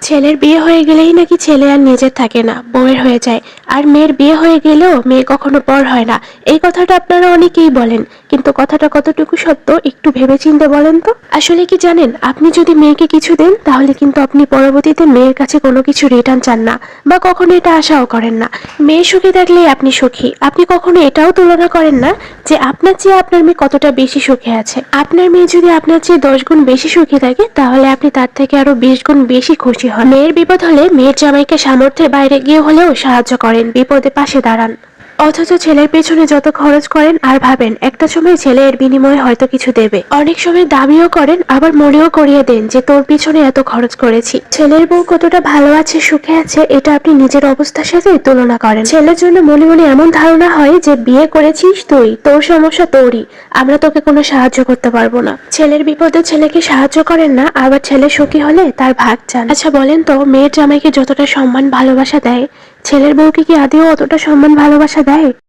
ছেলের বিয়ে হয়ে গেলেই নাকি ছেলে আর নিজের থাকে না, বউয়ের হয়ে যায়। আর মেয়ের বিয়ে হয়ে গেলেও মেয়ে কখনো পর হয় না। এই কথাটা আপনারা অনেকেই বলেন, কিন্তু কথাটা কতটুকু সত্য একটু ভেবেচিন্তে বলেন তো। আসলে কি জানেন, আপনি যদি মেয়েকে কিছু দেন তাহলে কিন্তু আপনি পরবর্তীতে মেয়ের কাছে কোনো কিছু রিটার্ন চান না, বা কখনো এটা আশাও করেন না। মেয়ে সুখী থাকলেই আপনি সুখী। আপনি কখনো এটাও তুলনা করেন না যে আপনার চেয়ে আপনার মেয়ে কতটা বেশি সুখে আছে। আপনার মেয়ে যদি আপনার চেয়ে 10 গুণ বেশি সুখী থাকে, তাহলে আপনি তার থেকে আরো 20 গুণ বেশি খুশি হন। মেয়ের বিপদ হলে মেয়ের জামাইকে সামর্থ্যের বাইরে গিয়ে হলেও সাহায্য করেন, বিপদে পাশে দাঁড়ান। অথচ ছেলের পেছনে যত খরচ করেন আর ভাবেন একটা সময় ছেলে এর বিনিময়ে হয়তো কিছু দেবে। অনেক সময় দাবিও করেন, আবার মনেও করিয়ে দেন যে তোর পিছনে এত খরচ করেছি। ছেলের বউ কতটা ভালো আছে, সুখে আছে, এটা আপনি নিজের অবস্থার সাথে তুলনা করেন। ছেলের জন্য মনে মনে এমন ধারণা হয় যে বিয়ে করেছিস তুই, তোর সমস্যা তোরই, আমরা তোকে কোনো সাহায্য করতে পারবো না। ছেলের বিপদে ছেলেকে সাহায্য করেন না, আবার ছেলে সুখী হলে তার ভাগ চান। আচ্ছা বলেন তো, মেয়ের জামাইকে যতটা সম্মান ভালোবাসা দেয়, ছেলের বউকে কি আদেও অতটা সম্মান ভালোবাসা দেয়?